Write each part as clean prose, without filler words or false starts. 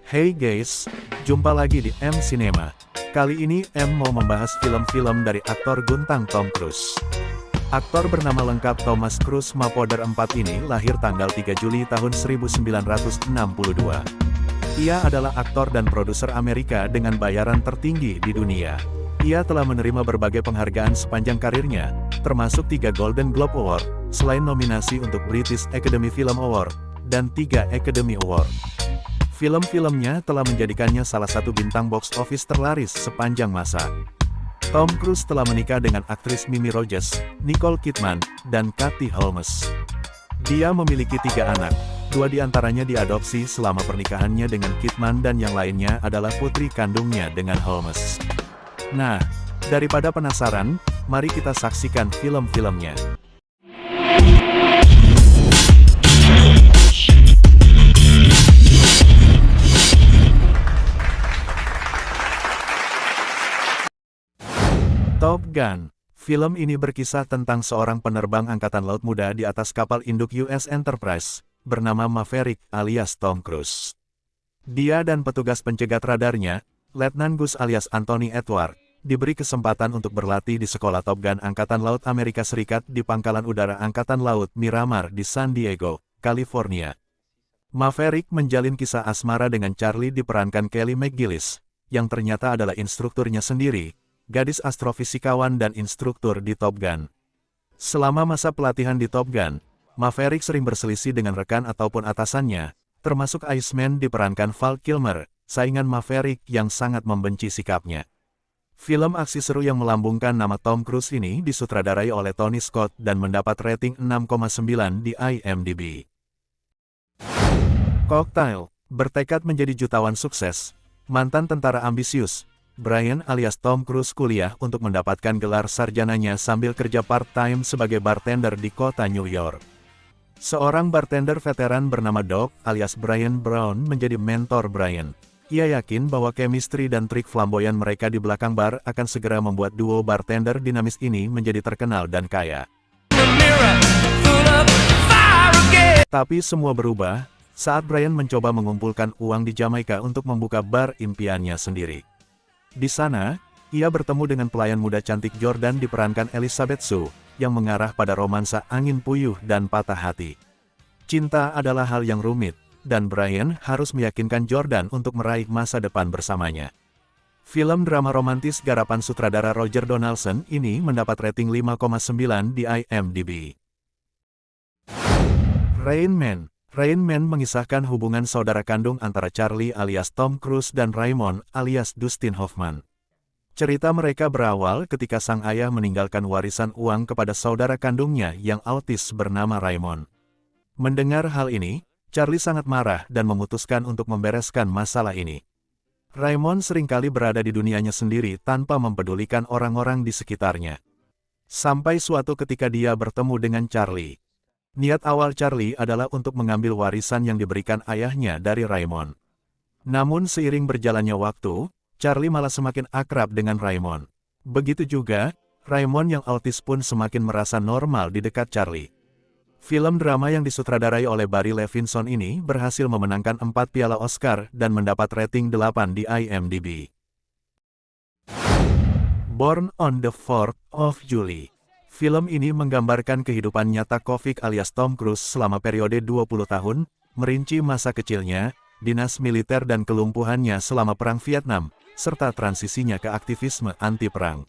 Hey guys, jumpa lagi di M Cinema. Kali ini M mau membahas film-film dari aktor Guntang Tom Cruise. Aktor bernama lengkap Thomas Cruise Mapother IV ini lahir tanggal 3 Juli tahun 1962. Ia adalah aktor dan produser Amerika dengan bayaran tertinggi di dunia. Ia telah menerima berbagai penghargaan sepanjang karirnya, termasuk 3 Golden Globe Award, selain nominasi untuk British Academy Film Award, dan 3 Academy Award. Film-filmnya telah menjadikannya salah satu bintang box office terlaris sepanjang masa. Tom Cruise telah menikah dengan aktris Mimi Rogers, Nicole Kidman, dan Katie Holmes. Dia memiliki 3 anak, 2 diantaranya diadopsi selama pernikahannya dengan Kidman dan yang lainnya adalah putri kandungnya dengan Holmes. Nah, daripada penasaran, mari kita saksikan film-filmnya. Top Gun. Film ini berkisah tentang seorang penerbang angkatan laut muda di atas kapal induk US Enterprise, bernama Maverick alias Tom Cruise. Dia dan petugas pencegat radarnya, Letnan Gus alias Anthony Edward, diberi kesempatan untuk berlatih di sekolah Top Gun Angkatan Laut Amerika Serikat di Pangkalan Udara Angkatan Laut Miramar di San Diego, California. Maverick menjalin kisah asmara dengan Charlie diperankan Kelly McGillis, yang ternyata adalah instrukturnya sendiri, gadis astrofisikawan dan instruktur di Top Gun. Selama masa pelatihan di Top Gun, Maverick sering berselisih dengan rekan ataupun atasannya, termasuk Iceman diperankan Val Kilmer, saingan Maverick yang sangat membenci sikapnya. Film aksi seru yang melambungkan nama Tom Cruise ini disutradarai oleh Tony Scott dan mendapat rating 6,9 di IMDb. Cocktail. Bertekad menjadi jutawan sukses, mantan tentara ambisius, Brian alias Tom Cruise kuliah untuk mendapatkan gelar sarjananya sambil kerja part-time sebagai bartender di kota New York. Seorang bartender veteran bernama Doc alias Brian Brown menjadi mentor Brian. Ia yakin bahwa chemistry dan trik flamboyan mereka di belakang bar akan segera membuat duo bartender dinamis ini menjadi terkenal dan kaya. Tapi semua berubah saat Brian mencoba mengumpulkan uang di Jamaika untuk membuka bar impiannya sendiri. Di sana, ia bertemu dengan pelayan muda cantik Jordan diperankan Elizabeth Shue, yang mengarah pada romansa angin puyuh dan patah hati. Cinta adalah hal yang rumit, dan Brian harus meyakinkan Jordan untuk meraih masa depan bersamanya. Film drama romantis garapan sutradara Roger Donaldson ini mendapat rating 5,9 di IMDb. Rain Man. Rain Man mengisahkan hubungan saudara kandung antara Charlie alias Tom Cruise dan Raymond alias Dustin Hoffman. Cerita mereka berawal ketika sang ayah meninggalkan warisan uang kepada saudara kandungnya yang autis bernama Raymond. Mendengar hal ini, Charlie sangat marah dan memutuskan untuk membereskan masalah ini. Raymond seringkali berada di dunianya sendiri tanpa mempedulikan orang-orang di sekitarnya. Sampai suatu ketika dia bertemu dengan Charlie. Niat awal Charlie adalah untuk mengambil warisan yang diberikan ayahnya dari Raymond. Namun seiring berjalannya waktu, Charlie malah semakin akrab dengan Raymond. Begitu juga, Raymond yang autis pun semakin merasa normal di dekat Charlie. Film drama yang disutradarai oleh Barry Levinson ini berhasil memenangkan 4 piala Oscar dan mendapat rating 8 di IMDb. Born on the 4th of July. Film ini menggambarkan kehidupan nyata Kovic alias Tom Cruise selama periode 20 tahun, merinci masa kecilnya, dinas militer dan kelumpuhannya selama Perang Vietnam, serta transisinya ke aktivisme anti-perang.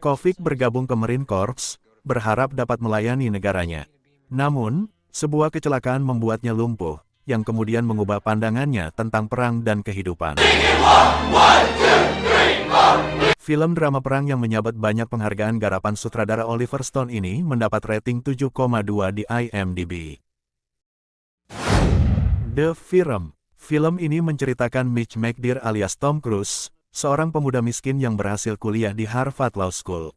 Kovic bergabung ke Marine Corps, berharap dapat melayani negaranya. Namun, sebuah kecelakaan membuatnya lumpuh, yang kemudian mengubah pandangannya tentang perang dan kehidupan. Film drama perang yang menyabet banyak penghargaan garapan sutradara Oliver Stone ini mendapat rating 7,2 di IMDb. The Firm. Film ini menceritakan Mitch McDear alias Tom Cruise, seorang pemuda miskin yang berhasil kuliah di Harvard Law School.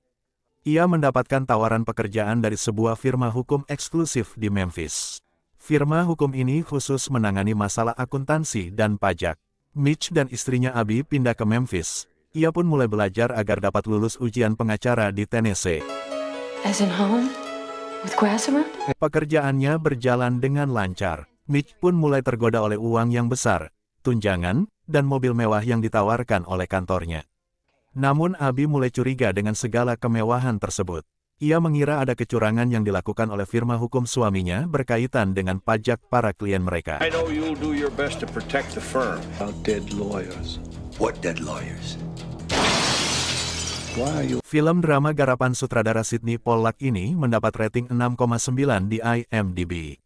Ia mendapatkan tawaran pekerjaan dari sebuah firma hukum eksklusif di Memphis. Firma hukum ini khusus menangani masalah akuntansi dan pajak. Mitch dan istrinya Abby pindah ke Memphis. Ia pun mulai belajar agar dapat lulus ujian pengacara di Tennessee. As in home? With Grasshopper? Pekerjaannya berjalan dengan lancar. Mitch pun mulai tergoda oleh uang yang besar. tunjangan, dan mobil mewah yang ditawarkan oleh kantornya. Namun Abi mulai curiga dengan segala kemewahan tersebut. Ia mengira ada kecurangan yang dilakukan oleh firma hukum suaminya berkaitan dengan pajak para klien mereka. I know you'll do your best to protect the firm. About dead lawyers. What dead lawyers? Why are you... Film drama garapan sutradara Sidney Pollack ini mendapat rating 6,9 di IMDb.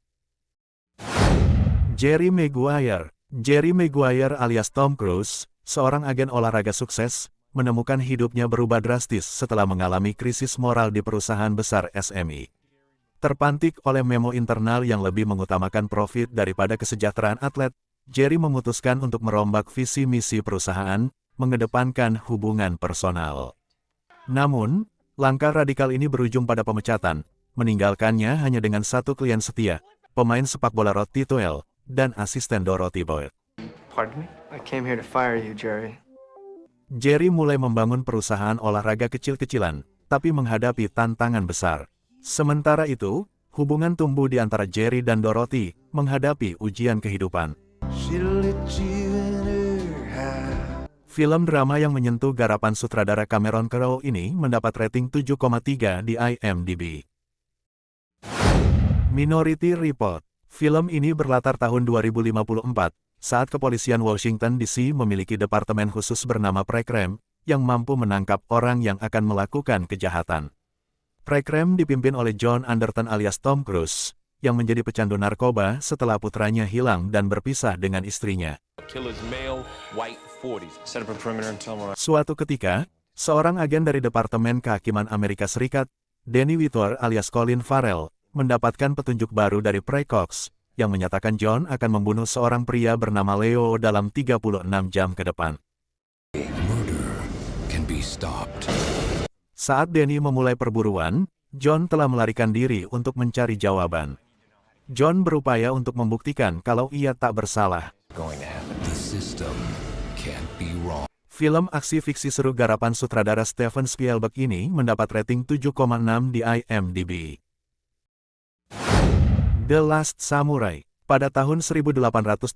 Jerry Maguire. Jerry Maguire alias Tom Cruise, seorang agen olahraga sukses, menemukan hidupnya berubah drastis setelah mengalami krisis moral di perusahaan besar SMI. Terpantik oleh memo internal yang lebih mengutamakan profit daripada kesejahteraan atlet, Jerry memutuskan untuk merombak visi misi perusahaan, mengedepankan hubungan personal. Namun, langkah radikal ini berujung pada pemecatan, meninggalkannya hanya dengan satu klien setia, pemain sepak bola Rod Titwell, dan asisten Dorothy Boyd. Pardon me? I came here to fire you, Jerry. Jerry mulai membangun perusahaan olahraga kecil-kecilan, tapi menghadapi tantangan besar. Sementara itu, hubungan tumbuh di antara Jerry dan Dorothy, menghadapi ujian kehidupan. Film drama yang menyentuh garapan sutradara Cameron Crowe ini mendapat rating 7,3 di IMDb. Minority Report. Film ini berlatar tahun 2054, saat kepolisian Washington DC memiliki departemen khusus bernama Prekrem, yang mampu menangkap orang yang akan melakukan kejahatan. Prekrem dipimpin oleh John Anderton alias Tom Cruise, yang menjadi pecandu narkoba setelah putranya hilang dan berpisah dengan istrinya. Suatu ketika, seorang agen dari Departemen Kehakiman Amerika Serikat, Danny Whitwer alias Colin Farrell, mendapatkan petunjuk baru dari Precox, yang menyatakan John akan membunuh seorang pria bernama Leo dalam 36 jam ke depan. Saat Danny memulai perburuan, John telah melarikan diri untuk mencari jawaban. John berupaya untuk membuktikan kalau ia tak bersalah. Film aksi fiksi seru garapan sutradara Steven Spielberg ini mendapat rating 7,6 di IMDb. The Last Samurai. Pada tahun 1876,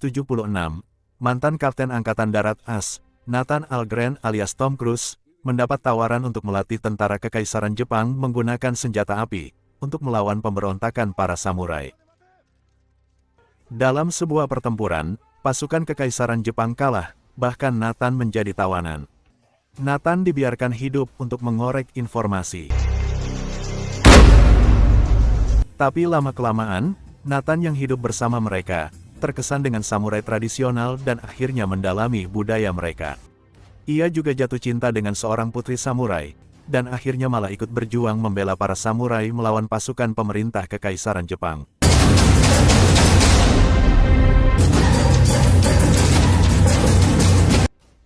mantan Kapten Angkatan Darat AS, Nathan Algren alias Tom Cruise, mendapat tawaran untuk melatih tentara Kekaisaran Jepang menggunakan senjata api, untuk melawan pemberontakan para samurai. Dalam sebuah pertempuran, pasukan Kekaisaran Jepang kalah, bahkan Nathan menjadi tawanan. Nathan dibiarkan hidup untuk mengorek informasi. Tapi lama-kelamaan, Nathan yang hidup bersama mereka, terkesan dengan samurai tradisional dan akhirnya mendalami budaya mereka. Ia juga jatuh cinta dengan seorang putri samurai, dan akhirnya malah ikut berjuang membela para samurai melawan pasukan pemerintah Kekaisaran Jepang.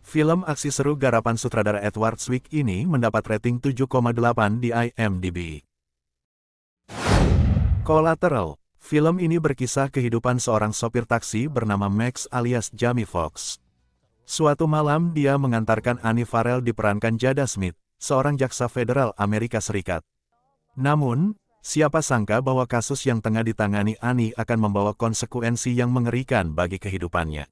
Film aksi seru garapan sutradara Edward Zwick ini mendapat rating 7,8 di IMDb. Collateral. Film ini berkisah kehidupan seorang sopir taksi bernama Max alias Jamie Foxx. Suatu malam dia mengantarkan Annie Farrell diperankan Jada Smith, seorang jaksa federal Amerika Serikat. Namun, siapa sangka bahwa kasus yang tengah ditangani Annie akan membawa konsekuensi yang mengerikan bagi kehidupannya.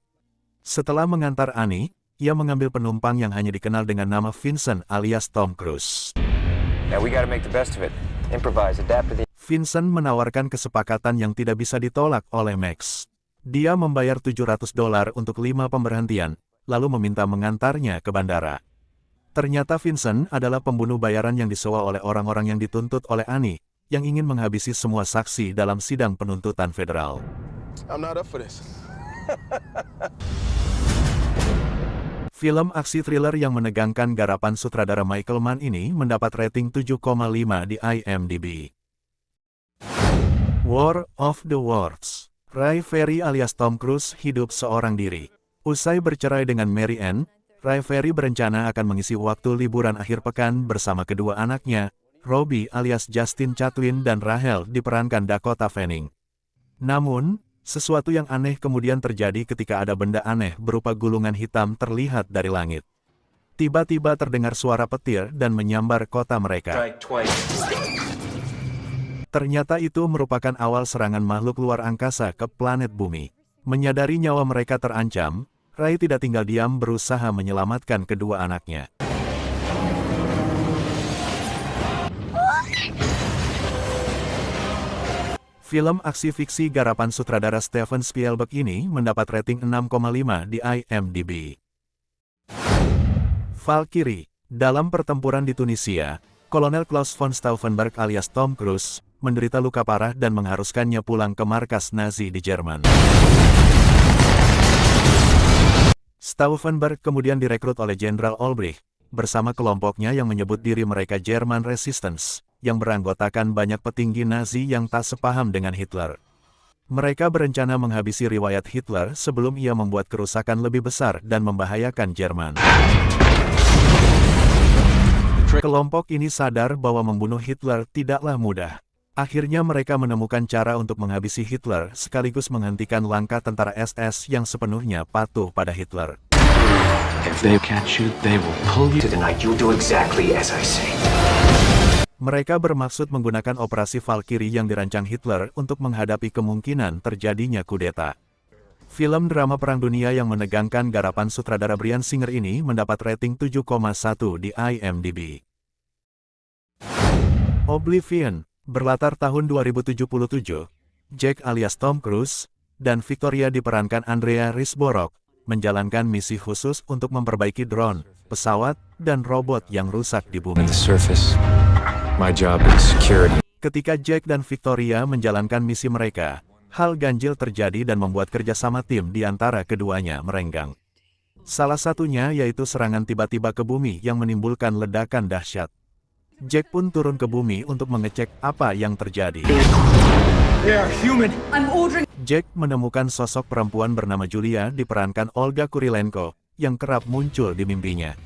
Setelah mengantar Annie, ia mengambil penumpang yang hanya dikenal dengan nama Vincent alias Tom Cruise. Now we gotta make the best of it. Improvise, adapt to the... Vincent menawarkan kesepakatan yang tidak bisa ditolak oleh Max. Dia membayar $700 untuk 5 pemberhentian, lalu meminta mengantarnya ke bandara. Ternyata Vincent adalah pembunuh bayaran yang disewa oleh orang-orang yang dituntut oleh Annie, yang ingin menghabisi semua saksi dalam sidang penuntutan federal. I'm not up for this. Film aksi thriller yang menegangkan garapan sutradara Michael Mann ini mendapat rating 7,5 di IMDb. War of the Worlds. Ray Ferry alias Tom Cruise hidup seorang diri. Usai bercerai dengan Mary Ann, Ray Ferry berencana akan mengisi waktu liburan akhir pekan bersama kedua anaknya, Robbie alias Justin Chatwin dan Rachel diperankan Dakota Fanning. Namun, sesuatu yang aneh kemudian terjadi ketika ada benda aneh berupa gulungan hitam terlihat dari langit. Tiba-tiba terdengar suara petir dan menyambar kota mereka. Ternyata itu merupakan awal serangan makhluk luar angkasa ke planet bumi. Menyadari nyawa mereka terancam, Ray tidak tinggal diam berusaha menyelamatkan kedua anaknya. Film aksi fiksi garapan sutradara Steven Spielberg ini mendapat rating 6,5 di IMDb. Valkyrie. Dalam pertempuran di Tunisia, Kolonel Klaus von Stauffenberg alias Tom Cruise menderita luka parah dan mengharuskannya pulang ke markas Nazi di Jerman. Stauffenberg kemudian direkrut oleh Jenderal Olbricht bersama kelompoknya yang menyebut diri mereka German Resistance, yang beranggotakan banyak petinggi Nazi yang tak sepaham dengan Hitler. Mereka berencana menghabisi riwayat Hitler sebelum ia membuat kerusakan lebih besar dan membahayakan Jerman. Kelompok ini sadar bahwa membunuh Hitler tidaklah mudah. Akhirnya mereka menemukan cara untuk menghabisi Hitler sekaligus menghentikan langkah tentara SS yang sepenuhnya patuh pada Hitler. If they catch you, they will pull you. Tonight you'll do exactly as I say. Mereka bermaksud menggunakan operasi Valkyrie yang dirancang Hitler untuk menghadapi kemungkinan terjadinya kudeta. Film drama Perang Dunia yang menegangkan garapan sutradara Bryan Singer ini mendapat rating 7,1 di IMDb. Oblivion, berlatar tahun 2077, Jack alias Tom Cruise, dan Victoria diperankan Andrea Riseborough, menjalankan misi khusus untuk memperbaiki drone, pesawat, dan robot yang rusak di bumi. On the surface, my job is security. Ketika Jack dan Victoria menjalankan misi mereka, hal ganjil terjadi dan membuat kerjasama tim di antara keduanya merenggang. Salah satunya yaitu serangan tiba-tiba ke bumi yang menimbulkan ledakan dahsyat. Jack pun turun ke bumi untuk mengecek apa yang terjadi. Jack menemukan sosok perempuan bernama Julia diperankan Olga Kurilenko, yang kerap muncul di mimpinya.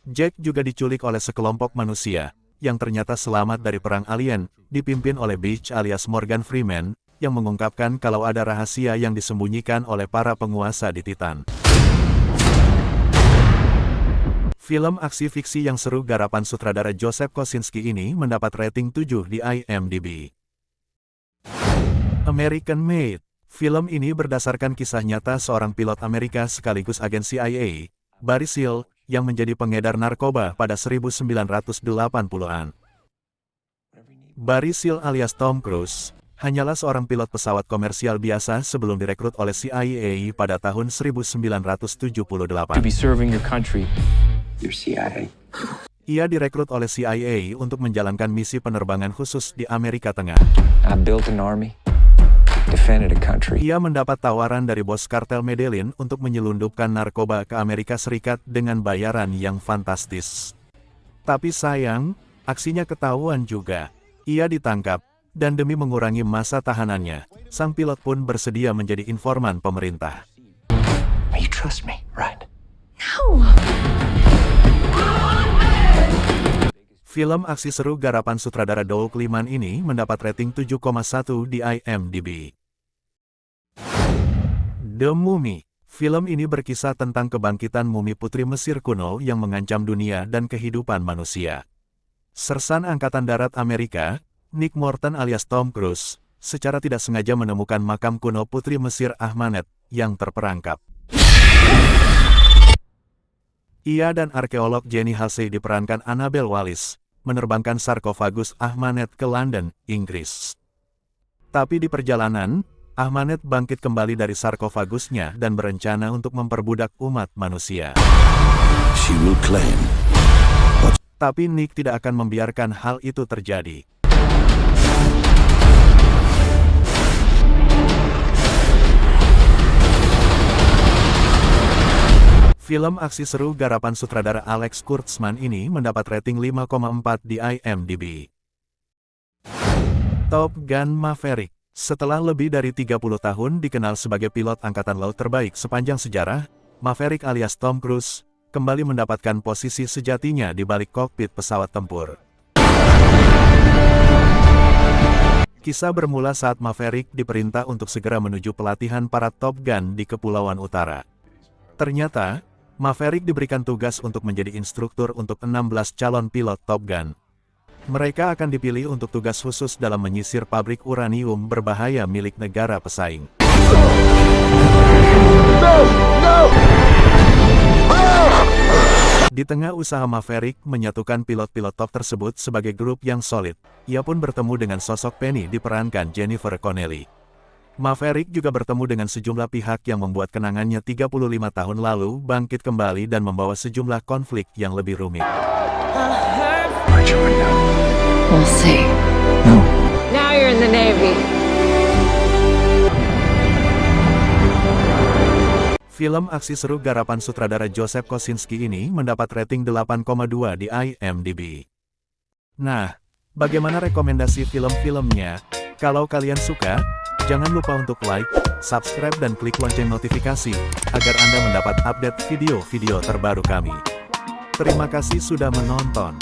Jack juga diculik oleh sekelompok manusia, yang ternyata selamat dari perang alien, dipimpin oleh Beach alias Morgan Freeman, yang mengungkapkan kalau ada rahasia yang disembunyikan oleh para penguasa di Titan. Film aksi fiksi yang seru garapan sutradara Joseph Kosinski ini mendapat rating 7 di IMDb. American Made. Film ini berdasarkan kisah nyata seorang pilot Amerika sekaligus agen CIA, Barry Seal, yang menjadi pengedar narkoba pada 1980-an. Barry Seal alias Tom Cruise hanyalah seorang pilot pesawat komersial biasa sebelum direkrut oleh CIA pada tahun 1978. To be serving your country. Your CIA. Ia direkrut oleh CIA untuk menjalankan misi penerbangan khusus di Amerika Tengah. I built an army, defended a country. Ia mendapat tawaran dari bos kartel Medellin untuk menyelundupkan narkoba ke Amerika Serikat dengan bayaran yang fantastis. Tapi sayang, aksinya ketahuan juga. Ia ditangkap, dan demi mengurangi masa tahanannya, sang pilot pun bersedia menjadi informan pemerintah. You trust me, right? No! Film aksi seru garapan sutradara Doug Liman ini mendapat rating 7,1 di IMDb. The Mummy. Film ini berkisah tentang kebangkitan mumi putri Mesir kuno yang mengancam dunia dan kehidupan manusia. Sersan Angkatan Darat Amerika, Nick Morton alias Tom Cruise, secara tidak sengaja menemukan makam kuno putri Mesir Ahmanet yang terperangkap. Ia dan arkeolog Jenny Halsey diperankan Annabelle Wallis, menerbangkan sarkofagus Ahmanet ke London, Inggris. Tapi di perjalanan, Ahmanet bangkit kembali dari sarkofagusnya dan berencana untuk memperbudak umat manusia. She will claim. Tapi Nick tidak akan membiarkan hal itu terjadi. Film aksi seru garapan sutradara Alex Kurtzman ini mendapat rating 5,4 di IMDb. Top Gun Maverick. Setelah lebih dari 30 tahun dikenal sebagai pilot angkatan laut terbaik sepanjang sejarah, Maverick alias Tom Cruise kembali mendapatkan posisi sejatinya di balik kokpit pesawat tempur. Kisah bermula saat Maverick diperintah untuk segera menuju pelatihan para Top Gun di Kepulauan Utara. Ternyata, Maverick diberikan tugas untuk menjadi instruktur untuk 16 calon pilot Top Gun. Mereka akan dipilih untuk tugas khusus dalam menyisir pabrik uranium berbahaya milik negara pesaing. No! Di tengah usaha Maverick menyatukan pilot-pilot top tersebut sebagai grup yang solid, ia pun bertemu dengan sosok Penny diperankan Jennifer Connelly. Maverick juga bertemu dengan sejumlah pihak yang membuat kenangannya 35 tahun lalu bangkit kembali dan membawa sejumlah konflik yang lebih rumit. Aren't you right now? We'll see. No. Now you're in the Navy. Film aksi seru garapan sutradara Joseph Kosinski ini mendapat rating 8,2 di IMDb. Nah, bagaimana rekomendasi film-filmnya? Kalau kalian suka, jangan lupa untuk like, subscribe dan klik lonceng notifikasi, agar Anda mendapat update video-video terbaru kami. Terima kasih sudah menonton.